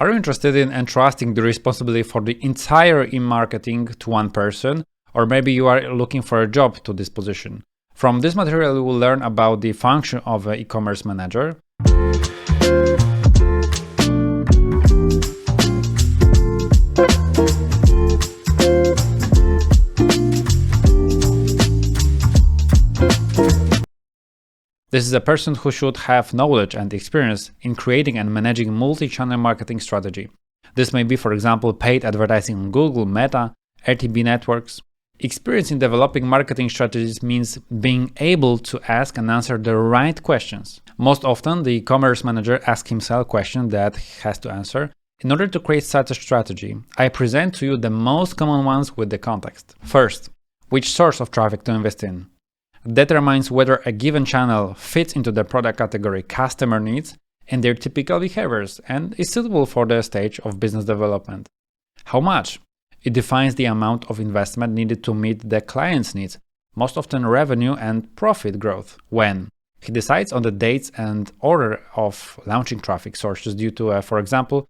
Are you interested in entrusting the responsibility for the entire e-marketing to one person? Or maybe you are looking for a job to this position. From this material, you will learn about the function of an e-commerce manager. This is a person who should have knowledge and experience in creating and managing multi-channel marketing strategy. This may be, for example, paid advertising on Google, Meta, RTB networks. Experience in developing marketing strategies means being able to ask and answer the right questions. Most often, the e-commerce manager asks himself questions that he has to answer. In order to create such a strategy, I present to you the most common ones with the context. First, which source of traffic to invest in? Determines whether a given channel fits into the product category customer needs and their typical behaviors and is suitable for the stage of business development. How much? It defines the amount of investment needed to meet the client's needs, most often revenue and profit growth. When? He decides on the dates and order of launching traffic sources due to, for example,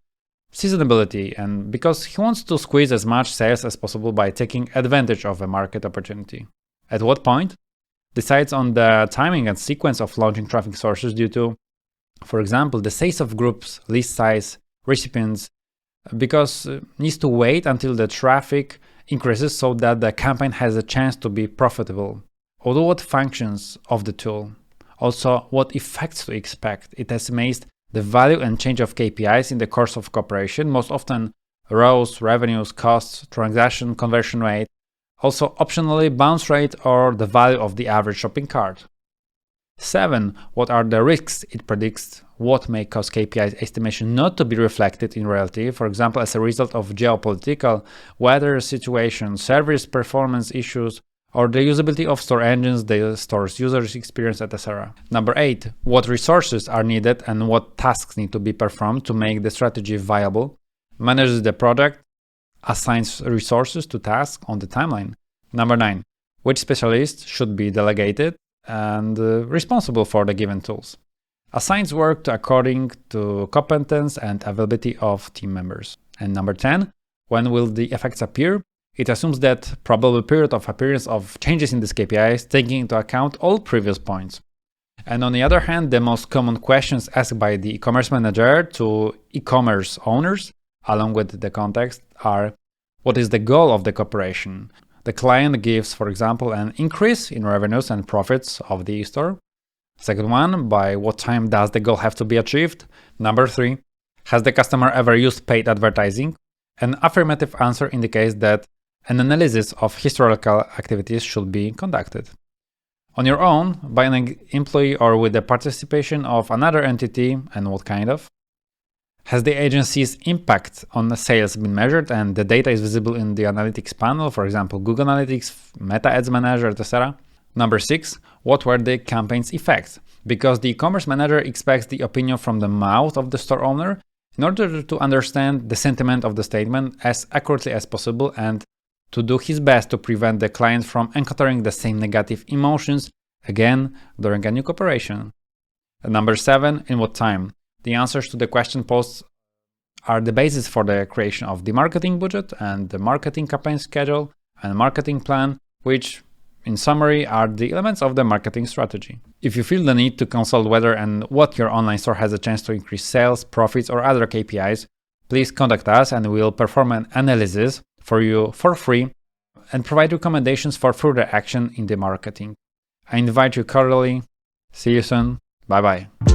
seasonality, and because he wants to squeeze as much sales as possible by taking advantage of a market opportunity. At what point? Decides on the timing and sequence of launching traffic sources due to, for example, the size of groups, list size, recipients, because needs to wait until the traffic increases so that the campaign has a chance to be profitable. Although what functions of the tool, also what effects to expect. It estimates the value and change of KPIs in the course of cooperation, most often rows, revenues, costs, transaction conversion rate, also optionally bounce rate or the value of the average shopping cart. 7. What are the risks it predicts? What may cause KPI estimation not to be reflected in reality, for example, as a result of geopolitical, weather situation, service performance issues, or the usability of store engines, the store's users experience, etc. Number 8. What resources are needed and what tasks need to be performed to make the strategy viable? Manages the product, assigns resources to tasks on the timeline. Number 9. Which specialist should be delegated and responsible for the given tools? Assigns work according to competence and availability of team members. And number 10. When will the effects appear? It assumes that probable period of appearance of changes in these KPIs, taking into account all previous points. And on the other hand, the most common questions asked by the e-commerce manager to e-commerce owners, along with the context, are: what is the goal of the cooperation? The client gives, for example, an increase in revenues and profits of the e-store. Second one, by what time does the goal have to be achieved? Number 3, has the customer ever used paid advertising? An affirmative answer indicates that an analysis of historical activities should be conducted. On your own, by an employee or with the participation of another entity, and what kind of? Has the agency's impact on the sales been measured and the data is visible in the analytics panel, for example, Google Analytics, Meta Ads Manager, etc.? Number 6, what were the campaign's effects? Because the e-commerce manager expects the opinion from the mouth of the store owner in order to understand the sentiment of the statement as accurately as possible and to do his best to prevent the client from encountering the same negative emotions again during a new cooperation. And number 7, in what time? The answers to the question posed are the basis for the creation of the marketing budget and the marketing campaign schedule and marketing plan, which in summary are the elements of the marketing strategy. If you feel the need to consult whether and what your online store has a chance to increase sales, profits, or other KPIs, please contact us and we'll perform an analysis for you for free and provide recommendations for further action in the marketing. I invite you cordially. See you soon. Bye-bye.